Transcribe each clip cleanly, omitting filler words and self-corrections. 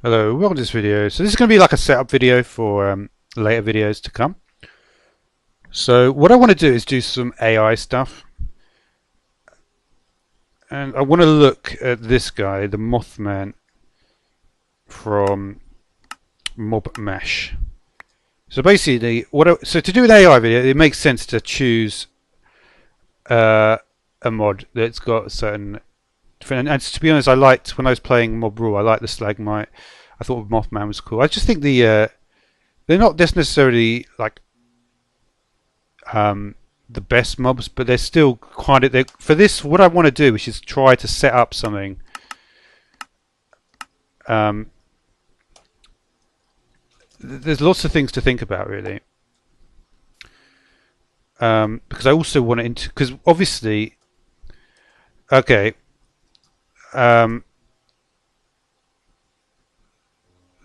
Hello, welcome to this video. So this is going to be like a setup video for later videos to come. So what I want to do is do some AI stuff. And I want to look at this guy, the Mothman from Mob Mesh. So basically, so to do an AI video, it makes sense to choose a mod that's got a certain... And to be honest, I liked, when I was playing Mob Rule, I liked the Slagmite. I thought Mothman was cool. I just think they're not necessarily like the best mobs, but they're still kind of for this. What I want to do, which is try to set up something. There's lots of things to think about, really, because I also want to because obviously, okay.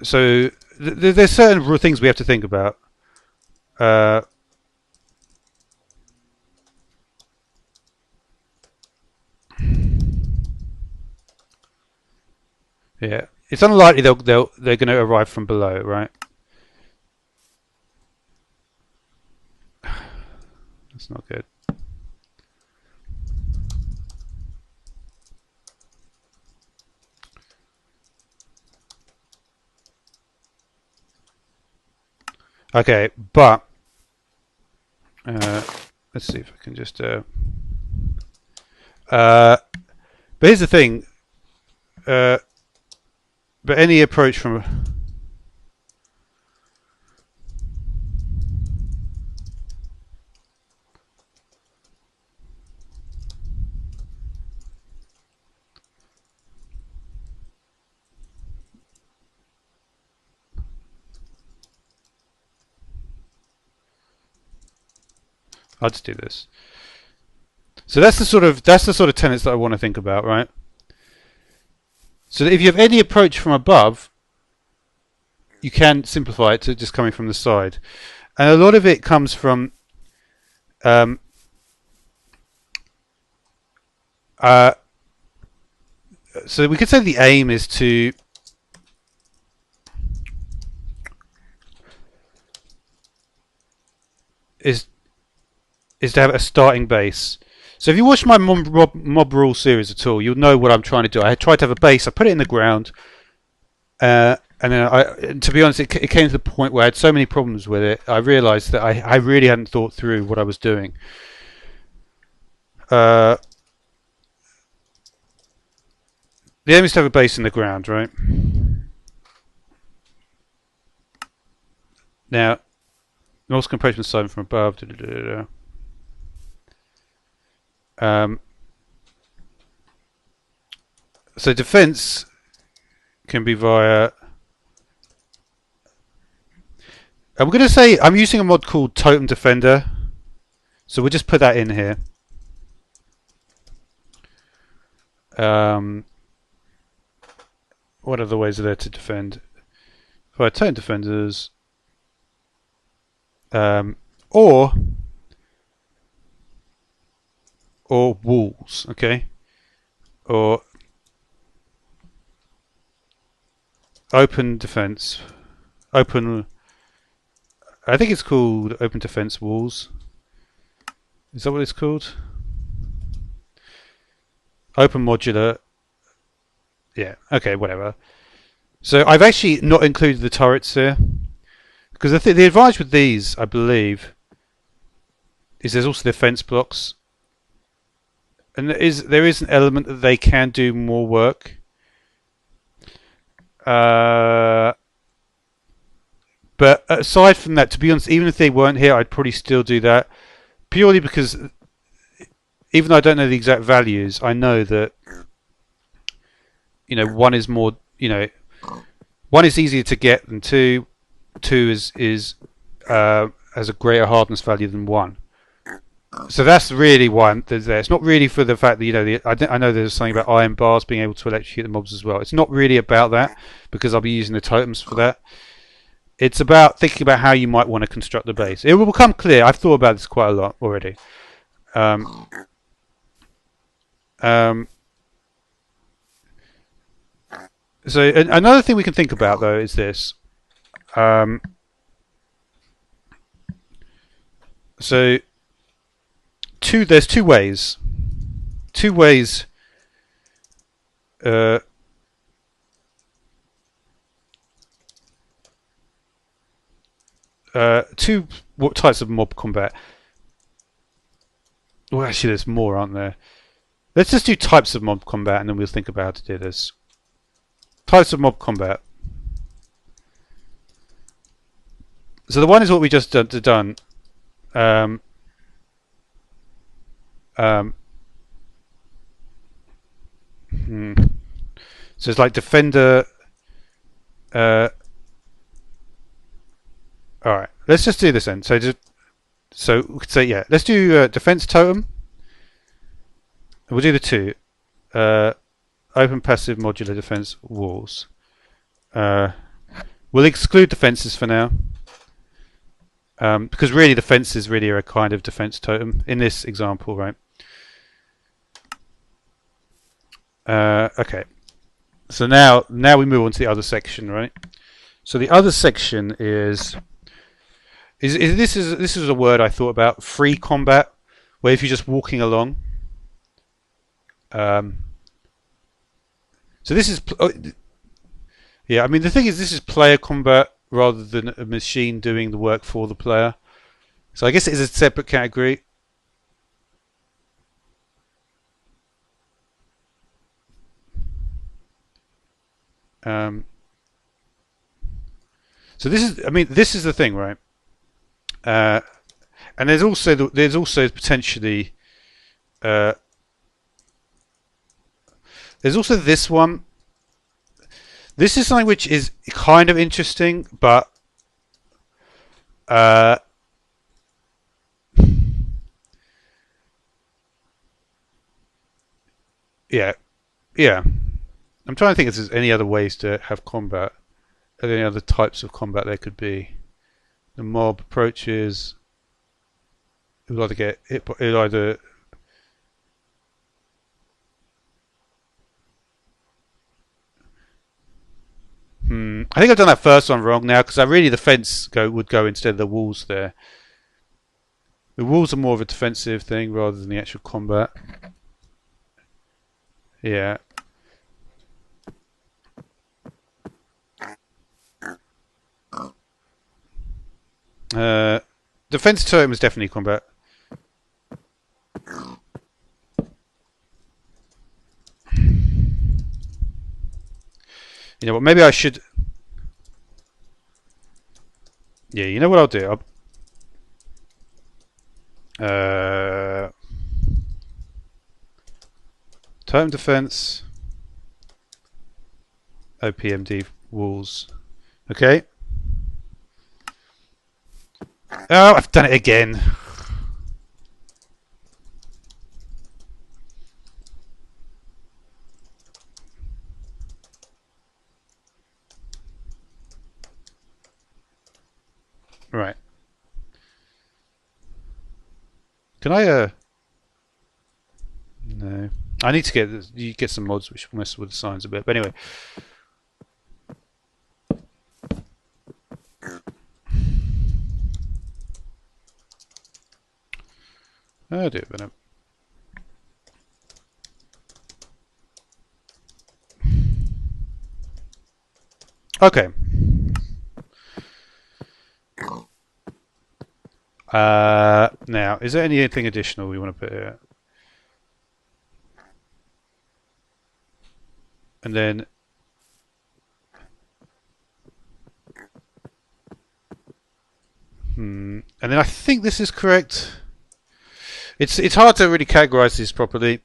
So there's certain things we have to think about. Yeah, it's unlikely they're going to arrive from below, right? That's not good. Okay, but let's see if I can just. But here's the thing. But any approach from. I'll just do this. So that's the sort of tenets that I want to think about, right? So if you have any approach from above, you can simplify it to just coming from the side, and a lot of it comes from so we could say the aim is to have a starting base. So if you watch my Mob Rule series at all, you'll know what I'm trying to do. I tried to have a base. I put it in the ground, and then to be honest, it came to the point where I had so many problems with it. I realised that I really hadn't thought through what I was doing. The aim is to have a base in the ground, right? Now, North approach from the side and from above. So defense can be via. I'm going to say I'm using a mod called Totem Defender, so we'll just put that in here. What other ways are there to defend? Via Totem Defenders, or walls, okay, or open defense, open. I think it's called open defense walls. Is that what it's called? Open modular. Yeah. Okay. Whatever. So I've actually not included the turrets here because the advantage with these, I believe, is there's also defense blocks. And there is an element that they can do more work. But aside from that, to be honest, even if they weren't here, I'd probably still do that. Purely because, even though I don't know the exact values, I know that, one is more, one is easier to get than two. Two has a greater hardness value than one. So that's really one that's there. It's not really for the fact that I know there's something about iron bars being able to electrocute the mobs as well. It's not really about that because I'll be using the totems for that. It's about thinking about how you might want to construct the base. It will become clear. I've thought about this quite a lot already. So another thing we can think about though is this. Um, so there's two ways. Two ways. Uh, two what types of mob combat. Well, actually, there's more, aren't there? Let's just do types of mob combat, and then we'll think about how to do this. Types of mob combat. So the one is what we just done. Um, um, So it's like defender. All right, let's just do this then. So we could say yeah. Let's do defense totem. We'll do the two. Open passive modular defense walls. We'll exclude defenses for now. Because really the fences really are a kind of defense totem in this example, right? Okay. So now we move on to the other section, right? So the other section is this is a word I thought about, free combat, where if you're just walking along. So this is yeah. I mean the thing is this is player combat rather than a machine doing the work for the player. So I guess it is a separate category. So this is, I mean, this is the thing, right? And there's also potentially there's also this one. This is something which is kind of interesting, but yeah, yeah. I'm trying to think if there's any other ways to have combat. Are there any other types of combat there could be? The mob approaches. It would either get it would either. I think I've done that first one wrong now because I really the fence would go instead of the walls there. The walls are more of a defensive thing rather than the actual combat. Yeah. Defense totem is definitely combat. You know what? Maybe I should. Yeah, you know what I'll do? Totem defense. OPMD walls. Okay. Oh, I've done it again. Right. Can I no. I need to get some mods which mess with the signs a bit. But anyway. I'll do it, but no. Okay. Now, is there anything additional we want to put here? And then and then I think this is correct. It's hard to really categorize this properly.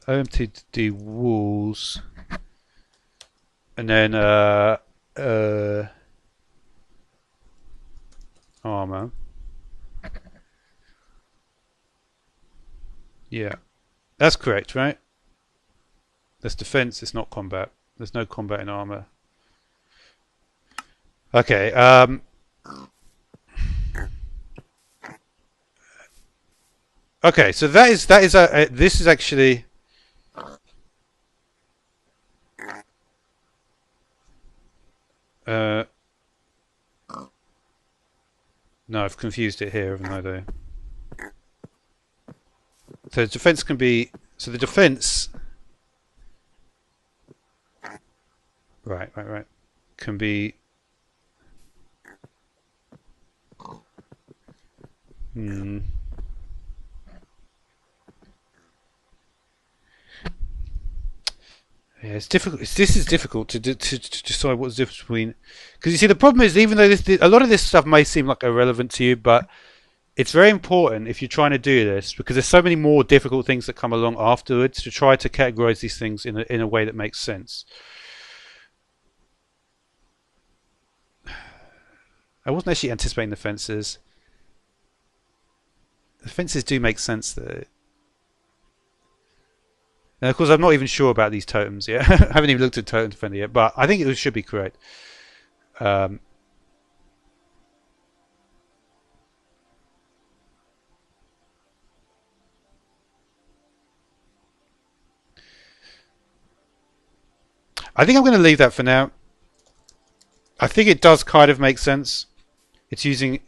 OMTD walls, and then armor. Yeah, that's correct, right? That's defense. It's not combat. There's no combat in armor. Okay. Okay, so this is actually no, I've confused it here, haven't I? Though, so defense can be the defense. Right, can be. Hmm. Yeah, it's difficult. This is difficult to decide what's the difference between. Because you see, the problem is, even though a lot of this stuff may seem like irrelevant to you, but it's very important if you're trying to do this, because there's so many more difficult things that come along afterwards, to try to categorize these things in a way that makes sense. I wasn't actually anticipating the fences. The fences do make sense though. And of course, I'm not even sure about these totems yet. I haven't even looked at Totem Defender yet, but I think it should be correct. Um, I think I'm going to leave that for now. I think it does kind of make sense. It's using...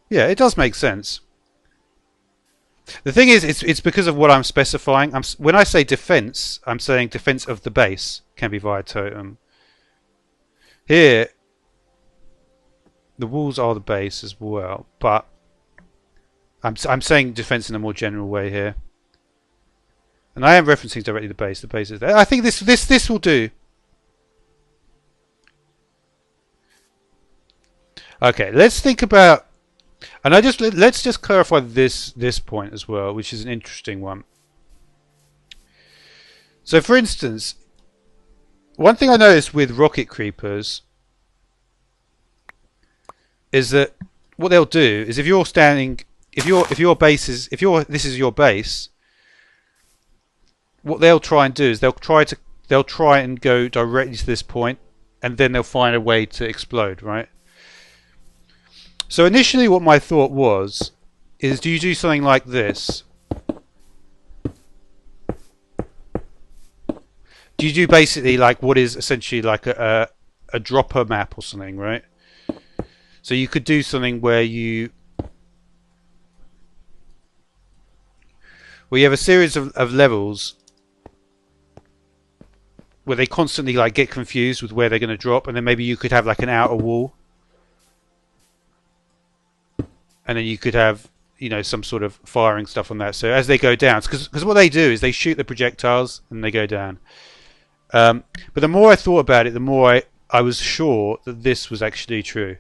Yeah, it does make sense. The thing is, it's because of what I'm specifying. When I say defense, I'm saying defense of the base can be via totem. Here, the walls are the base as well, but I'm saying defense in a more general way here. And I am referencing directly the base. The base is there. I think this will do. Okay, let's think about... And let's just clarify this point as well, which is an interesting one. So, for instance, one thing I noticed with rocket creepers is that what they'll do is, if you're standing, if your base is, this is your base, what they'll try and do is they'll try and go directly to this point, and then they'll find a way to explode, right? So initially what my thought was, is do you do something like this? Do you do basically like what is essentially like a dropper map or something, right? So you could do something where you have a series of levels where they constantly like get confused with where they're going to drop, and then maybe you could have like an outer wall. And then you could have, you know, some sort of firing stuff on that. So as they go down, because what they do is they shoot the projectiles and they go down. But the more I thought about it, the more I was sure that this was actually true.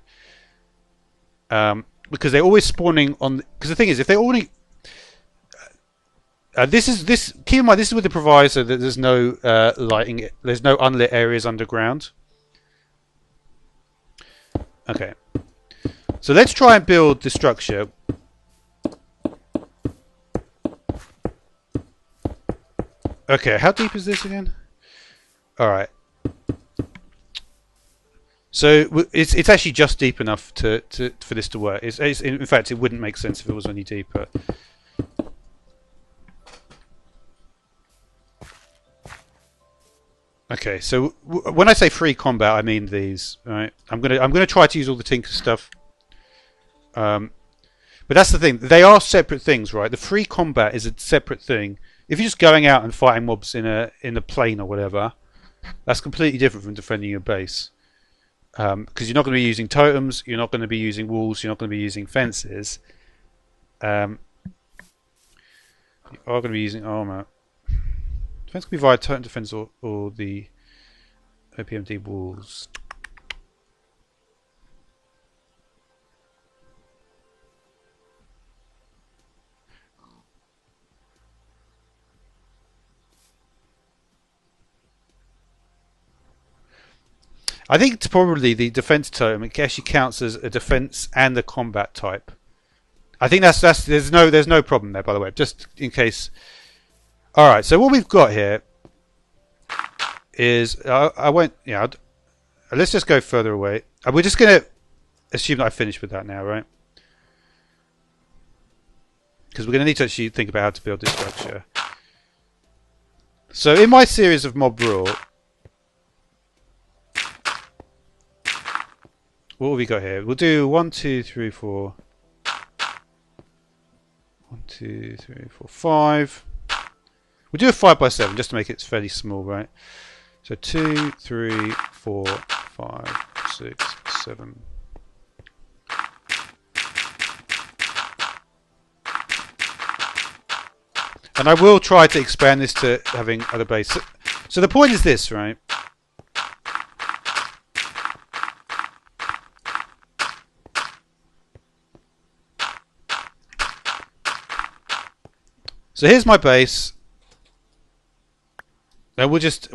Because they're always spawning on. Because the thing is, if they're already, keep in mind, this is with the proviso that there's no lighting. There's no unlit areas underground. Okay. So let's try and build the structure. Okay, how deep is this again? Alright. So it's actually just deep enough for this to work. In fact, it wouldn't make sense if it was any deeper. Okay, so when I say free combat, I mean these. Right? I'm gonna try to use all the Tinker stuff. But that's the thing. They are separate things, right? The free combat is a separate thing. If you're just going out and fighting mobs in a plane or whatever, that's completely different from defending your base. Because you're not going to be using totems, you're not going to be using walls, you're not going to be using fences. You are going to be using armor. Defense can be via totem defense or the OPMD walls. I think it's probably the defense totem. It actually counts as a defense and a combat type. I think that's there's no problem there, by the way. Just in case. All right. So what we've got here is I won't. Yeah. Let's just go further away. We're just gonna. assume that I've finished with that now, right? Because we're going to need to actually think about how to build this structure. So in my series of mob raw, what have we got here? We'll do 1, 2, 3, 4. 1, 2, 3, 4, 5. We'll do a 5 by 7 just to make it fairly small, right? So 2, 3, 4, 5, 6, 7. And I will try to expand this to having other base. So the point is this, right? So here's my base. And we'll just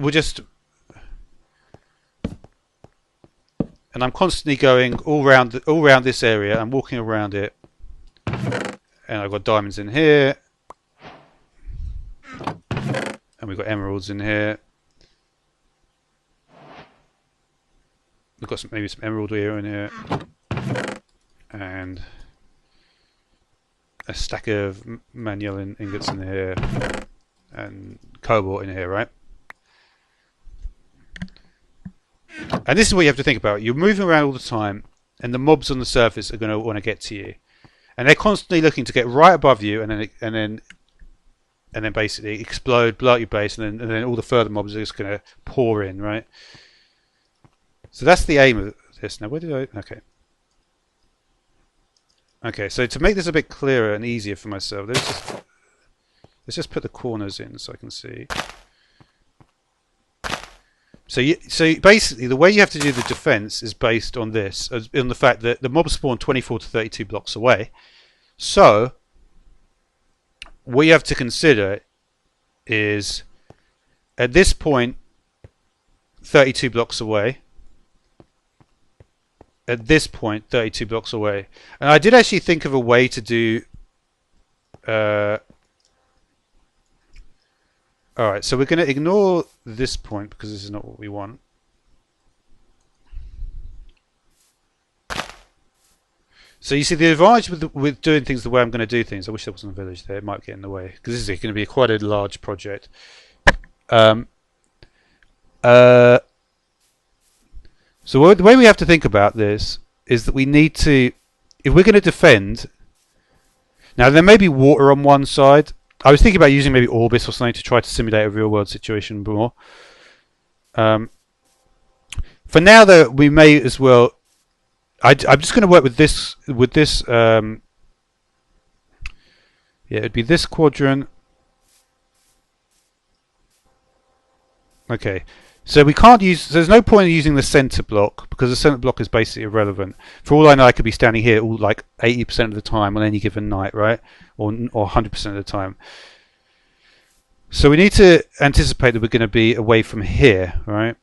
and I'm constantly going all around this area. I'm walking around it. And I've got diamonds in here. And we've got emeralds in here. We've got maybe some emerald here in here. And a stack of manual ingots in here. And cobalt in here, right? And this is what you have to think about. You're moving around all the time, and the mobs on the surface are going to want to get to you. And they're constantly looking to get right above you, and then basically explode, blow up your base, and then all the further mobs are just going to pour in, right? So that's the aim of this. Now, where did I... Okay. Okay, so to make this a bit clearer and easier for myself, let's just put the corners in so I can see. So basically, the way you have to do the defense is based on this, on the fact that the mobs spawn 24 to 32 blocks away. So what you have to consider is, at this point, 32 blocks away. At this point, 32 blocks away. And I did actually think of a way to do... Alright, so we're going to ignore this point because this is not what we want. So you see the advantage with doing things the way I'm going to do things. I wish there wasn't a village there. It might get in the way because this is going to be quite a large project. So the way we have to think about this is that we need to, if we're going to defend, now there may be water on one side. I was thinking about using maybe Orbis or something to try to simulate a real world situation more. For now though, we may as well, I'm just going to work with this, yeah, it'd be this quadrant. Okay, so we can't use, so there's no point in using the center block because the center block is basically irrelevant. For all I know, I could be standing here all like 80% of the time on any given night, right? Or 100% of the time. So we need to anticipate that we're going to be away from here, right?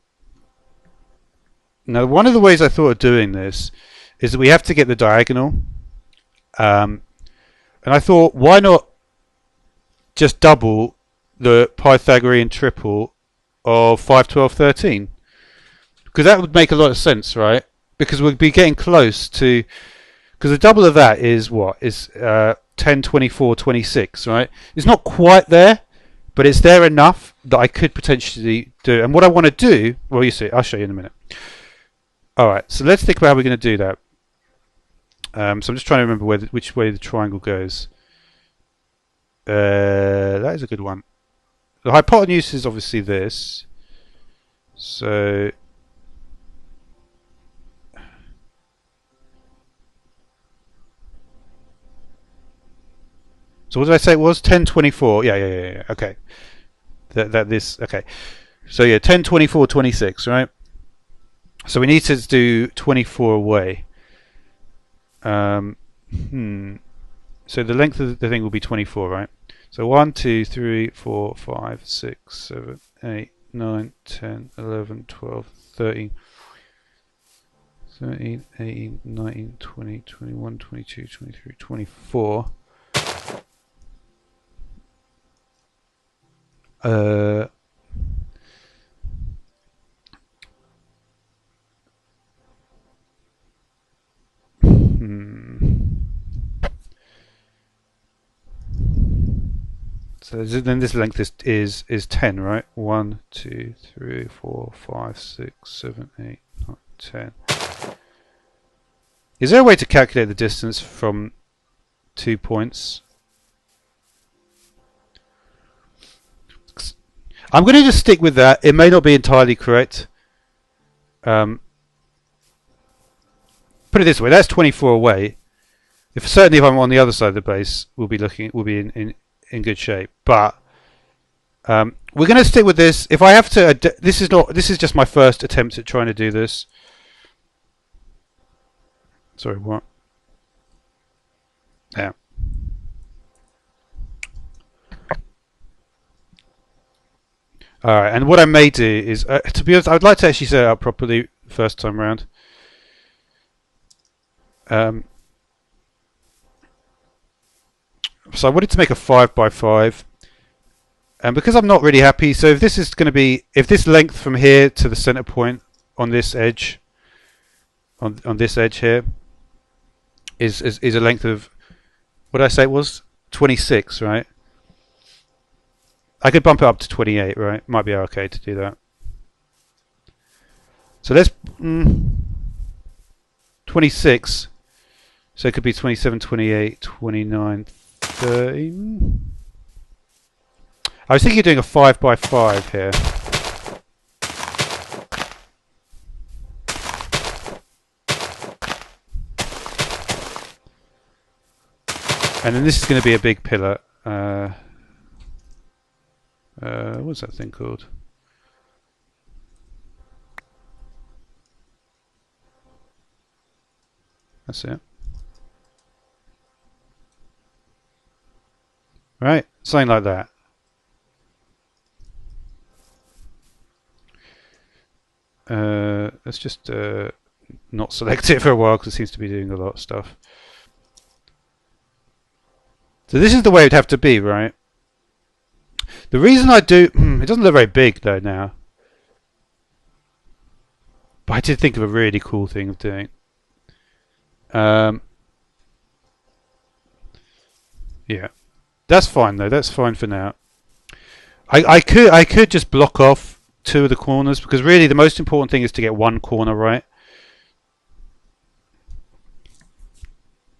Now, one of the ways I thought of doing this is that we have to get the diagonal. And I thought, why not just double the Pythagorean triple of 5, 12, 13? Because that would make a lot of sense, right? Because we'd be getting close to... Because the double of that is what? Is 10, 24, 26, right? It's not quite there, but it's there enough that I could potentially do. And what I want to do... Well, you see, I'll show you in a minute. Alright, so let's think about how we're going to do that. So I'm just trying to remember which way the triangle goes. That is a good one. The hypotenuse is obviously this. So... So what did I say it was? 10, 24. Yeah. Okay. Okay. So yeah, 10, 24, 26, right? So we need to do 24 away. So the length of the thing will be 24, right? So 1, 2, 3, 4, 5, 6, 7, 8, 9, 10, 11, 12, 13, 17, 18, 19, 20, 21, 22, 23, 24. So then this length is 10, right? 1, 2, 3, 4, 5, 6, 7, 8, 9, 10. Is there a way to calculate the distance from 2 points? I'm going to just stick with that. It may not be entirely correct. Put it this way: that's 24 away. Certainly, if I'm on the other side of the base, we'll be in good shape. But we're going to stick with this. If I have to, this is just my first attempt at trying to do this. Sorry, what? Yeah. Alright, and what I may do is, to be honest, I would like to actually set it up properly first time round. So I wanted to make a 5x5, and because I'm not really happy, so if this is going to be, if this length from here to the center point on this edge, on this edge here, is a length of, what did I say it was? 26, right? I could bump it up to 28, right? Might be okay to do that. So let's 26. So it could be 27, 28, 29, 30. I was thinking of doing a 5x5 here. And then this is going to be a big pillar. What's that thing called? That's it. Right, something like that. Let's just not select it for a while because it seems to be doing a lot of stuff. So this is the way it'd have to be, right? The reason I do... it doesn't look very big though now. But I did think of a really cool thing of doing. Yeah. That's fine though, that's fine for now. I could just block off 2 of the corners, because really the most important thing is to get one corner right.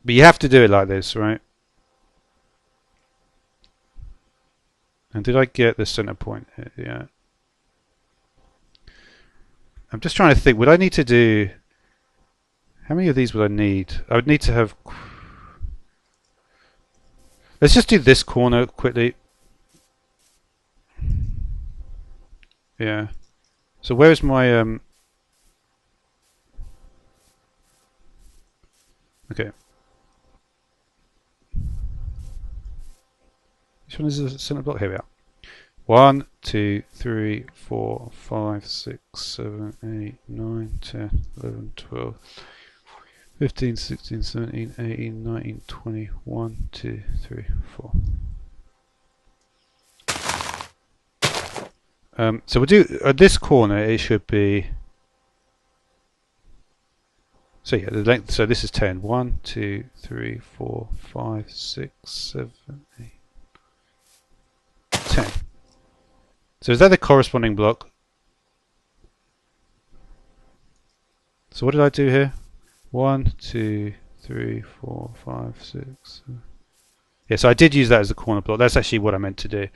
But you have to do it like this, right? And did I get the center point here? Yeah. I'm just trying to think, would I need to do... How many of these would I need? I would need to have... Let's just do this corner quickly. Yeah. So where's my... Okay. Which one is the center block? Here we are. 1, 2, 3, 4, 5, 6, 7, 8, 9, 10, 11, 12, 15, 16, 17, 18, 19, 20, 1, 2, 3, 4. So we'll do at this corner. It should be. So yeah, the length. So this is 10. 1, 2, 3, 4, 5, 6, 7, 8, 10. So is that the corresponding block? So what did I do here? 1, 2, 3, 4, 5, 6. 7. Yeah, so I did use that as the corner block. That's actually what I meant to do.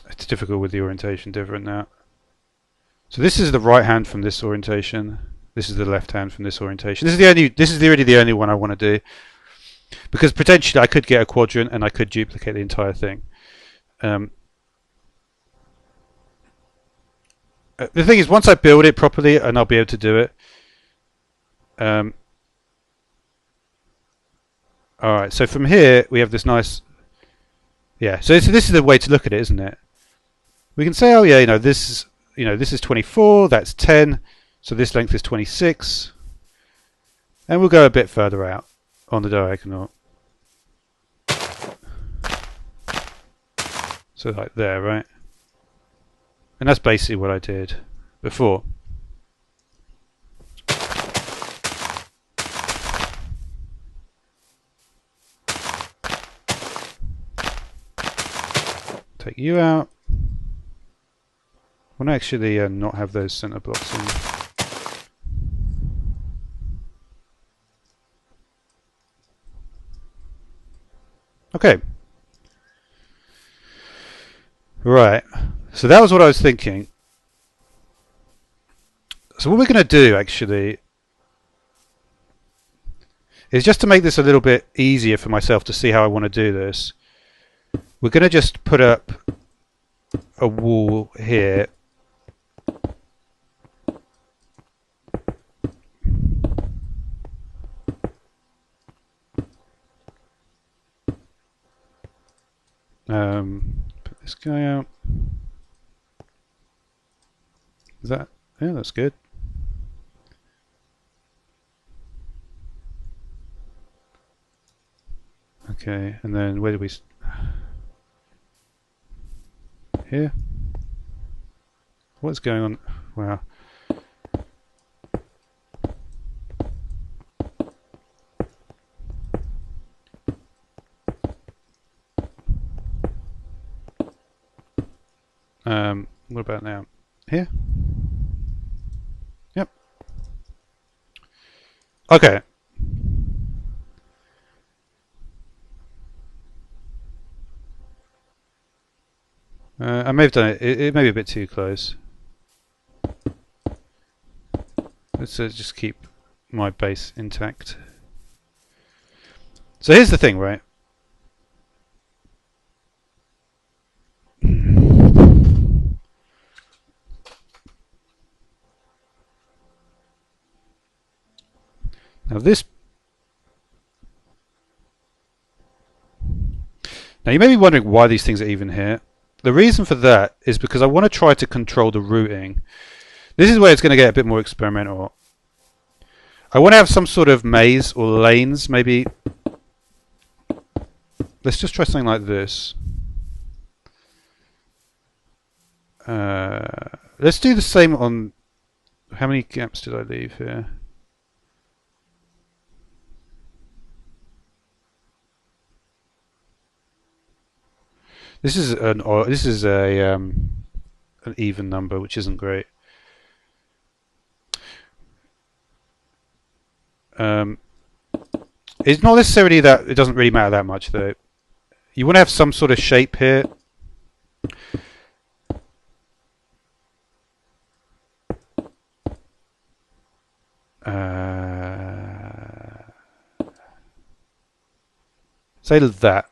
It's difficult with the orientation different now. So this is the right hand from this orientation. This is the left hand from this orientation. This is really the only one I want to do, because potentially I could get a quadrant and I could duplicate the entire thing. The thing is, once I build it properly, and I'll be able to do it. All right. So from here we have this nice. Yeah. So this is the way to look at it, isn't it? We can say, oh yeah, this is 24. That's 10. So this length is 26, and we'll go a bit further out on the diagonal. So like there, right? And that's basically what I did before. Take you out. I want to actually not have those center blocks in. Okay. Right. So that was what I was thinking. So what we're going to do actually is, just to make this a little bit easier for myself to see how I want to do this, we're going to just put up a wall here. Put this guy out. Is that? Yeah, that's good. Okay, and then where do we? Here. What's going on? Wow. What about now? Here? Yep. Okay. I may have done it. It may be a bit too close. Let's just keep my base intact. So here's the thing, right? Now this. Now you may be wondering why these things are even here. The reason for that is because I want to try to control the routing. This is where it's going to get a bit more experimental. I want to have some sort of maze or lanes, maybe. Let's just try something like this. Let's do the same on. How many gaps did I leave here? This is an even number, which isn't great. It's not necessarily that it doesn't really matter that much, though. You want to have some sort of shape here. Say that.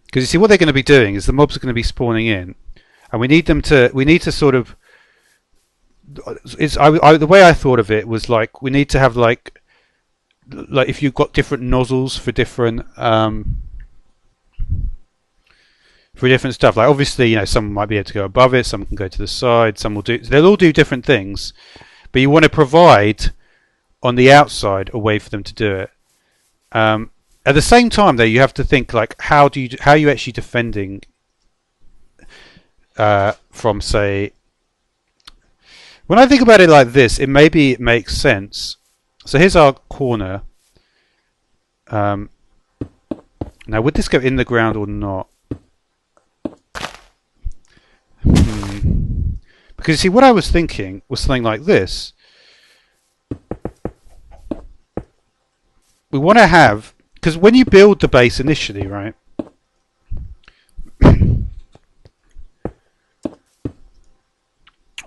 Because you see, what they're going to be doing is the mobs are going to be spawning in, and we need to sort of. The way I thought of it was like we need to have like if you've got different nozzles for different stuff. Like obviously, you know, some might be able to go above it, some can go to the side, some will do. They'll all do different things, but you want to provide on the outside a way for them to do it. At the same time, though, you have to think like how are you actually defending from, say, when I think about it like this, it makes sense. So here's our corner. Now, would this go in the ground or not? Because you see, what I was thinking was something like this. We want to have, because when you build the base initially, right?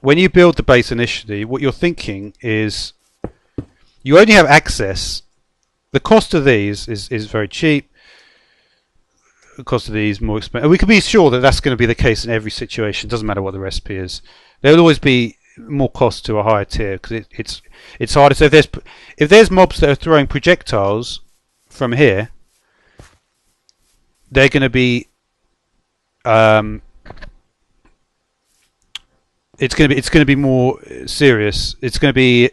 When you build the base initially, what you're thinking is you only have access. The cost of these is very cheap. The cost of these more expensive. And we can be sure that that's going to be the case in every situation. Doesn't matter what the recipe is. There will always be more cost to a higher tier because it's harder. So if there's mobs that are throwing projectiles from here, they're going to be it's going to be more serious. It's going to be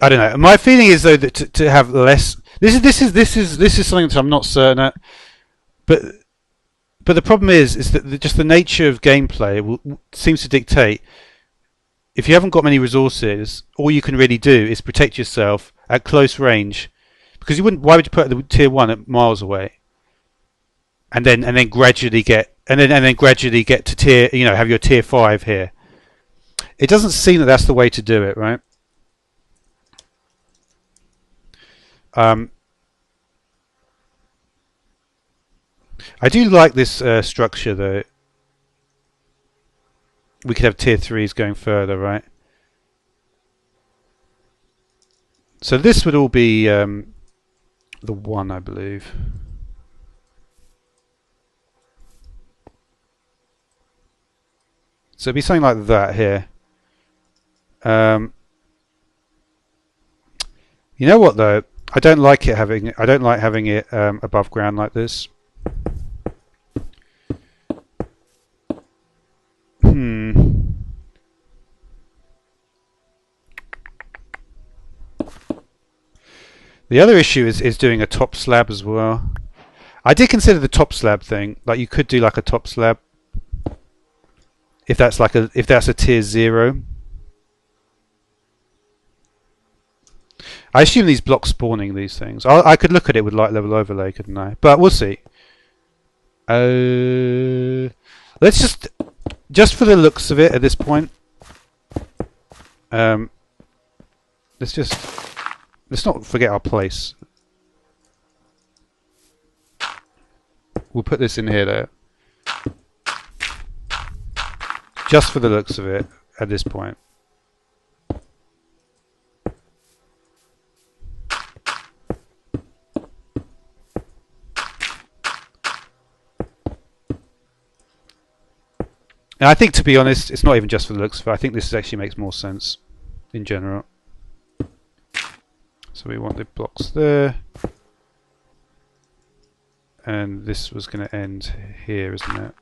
I don't know. My feeling is though that to have less. This is something that I'm not certain at, but the problem is that just the nature of gameplay seems to dictate if you haven't got many resources, all you can really do is protect yourself at close range, because you wouldn't. Why would you put the tier 1 at miles away, and then gradually get to tier, have your tier 5 here? It doesn't seem that that's the way to do it, right? I do like this structure though. We could have tier 3s going further, right? So this would all be the 1, I believe. So it'd be something like that here. You know what though? I don't like having it above ground like this. The other issue is doing a top slab as well. I did consider the top slab thing. Like you could do like a top slab if that's a tier 0. I assume these blocks spawning these things. I could look at it with light level overlay, couldn't I? But we'll see. Let's just for the looks of it at this point. Let's not forget our place. We'll put this in here though. Just for the looks of it at this point. And I think, to be honest, it's not even just for the looks of it. I think this actually makes more sense in general. So we want the blocks there. And this was going to end here, isn't it?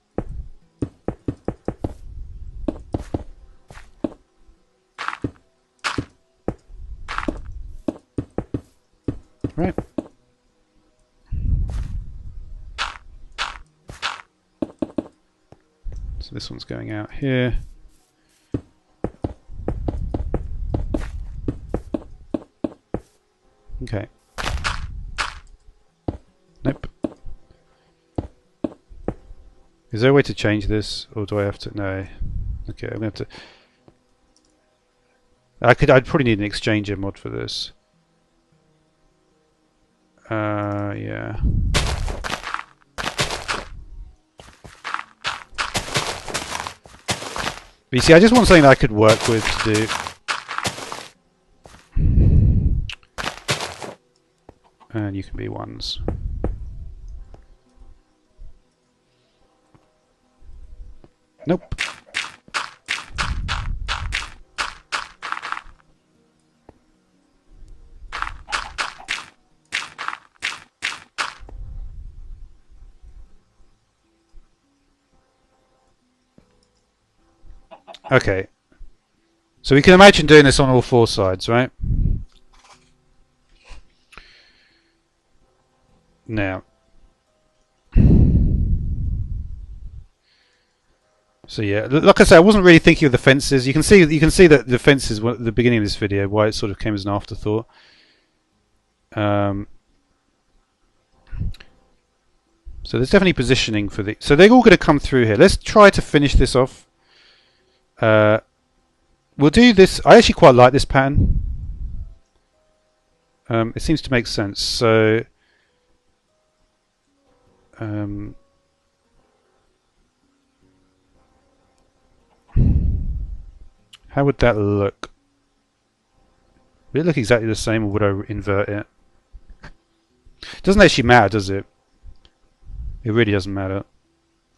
Right. So this one's going out here. Okay. Nope. Is there a way to change this, or do I have to? No. Okay, I'm going to have to. I'd probably need an exchanger mod for this. Yeah. But you see, I just want something that I could work with to do. And you can be 1s. Nope. Okay. So we can imagine doing this on all 4 sides, right? Now. So yeah, like I said, I wasn't really thinking of the fences. You can see that the fences were at the beginning of this video, why it sort of came as an afterthought. So there's definitely positioning for the. So they're all going to come through here. Let's try to finish this off. We'll do this. I actually quite like this pattern. It seems to make sense. So. How would that look? Would it look exactly the same, or would I invert it? It doesn't actually matter, does it? It really doesn't matter.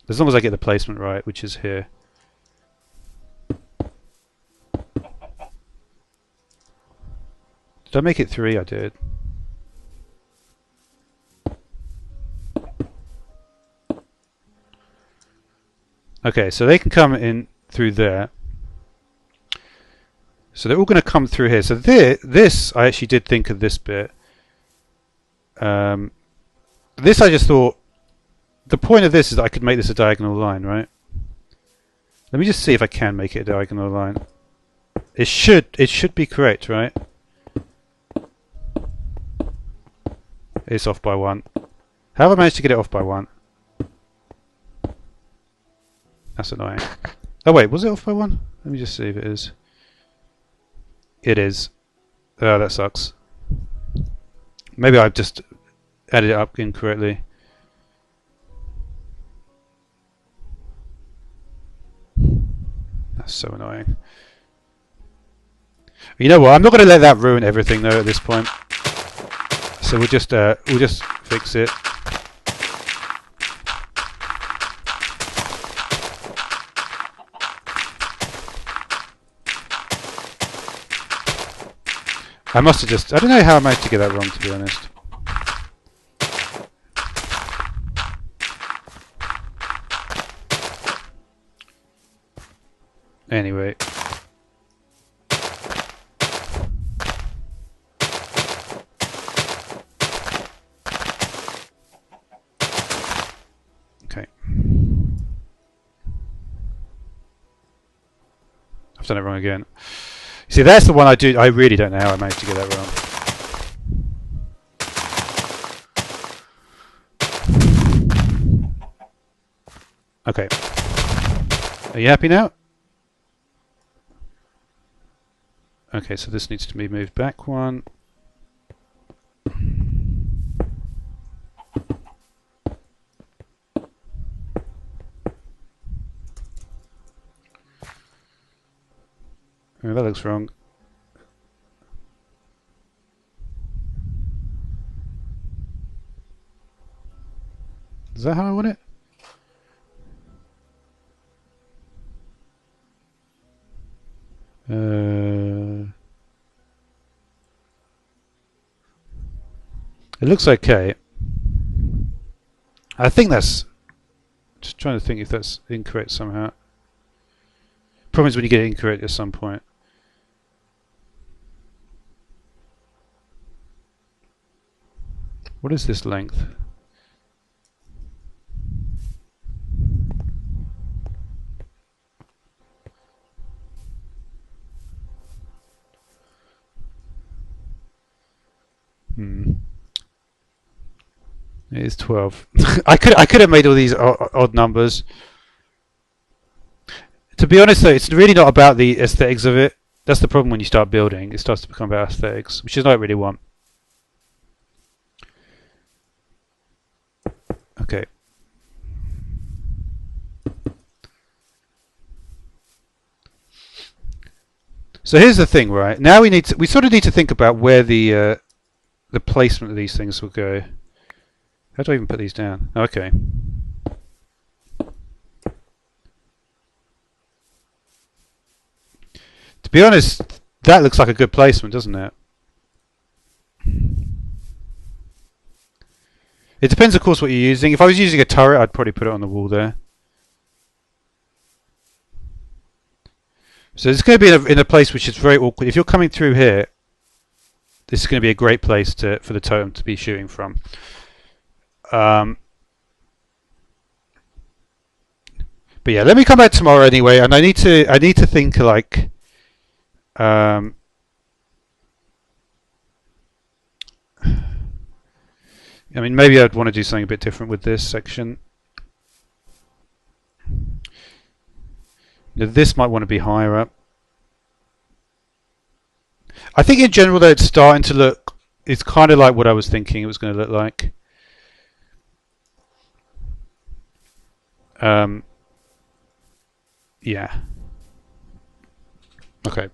As long as I get the placement right, which is here. Did I make it 3? I did. Okay, so they can come in through there. So they're all going to come through here. So this, I actually did think of this bit. This I just thought, the point of this is that I could make this a diagonal line, right? Let me just see if I can make it a diagonal line. It should be correct, right? It's off by 1. How have I managed to get it off by 1? That's annoying. Oh wait, was it off by 1? Let me just see if it is. It is. Oh, that sucks. Maybe I've just added it up incorrectly. That's so annoying. You know what? I'm not going to let that ruin everything though at this point. So we'll just fix it. I must have just... I don't know how I managed to get that wrong, to be honest. Anyway. Okay. I've done it wrong again. See, that's the one I really don't know how I managed to get that wrong. Okay. Are you happy now? Okay, so this needs to be moved back 1. Oh, that looks wrong. Is that how I want it? It looks okay. I think that's... Just trying to think if that's incorrect somehow. Problem is when you get it incorrect at some point. What is this length? It is 12. I could have made all these odd numbers. To be honest though, it's really not about the aesthetics of it. That's the problem when you start building. It starts to become about aesthetics, which is not what I really want. Okay. So here's the thing, right? Now we sort of need to think about where the placement of these things will go. How do I even put these down? Okay. To be honest, that looks like a good placement, doesn't it? It depends, of course, what you're using. If I was using a turret, I'd probably put it on the wall there. So it's going to be in a place which is very awkward. If you're coming through here, this is going to be a great place for the totem to be shooting from. But yeah, let me come back tomorrow anyway, and I need to think like, I mean, maybe I'd want to do something a bit different with this section. Now, this might want to be higher up. I think in general though it's starting to look, it's kind of like what I was thinking it was going to look like. Yeah. Okay.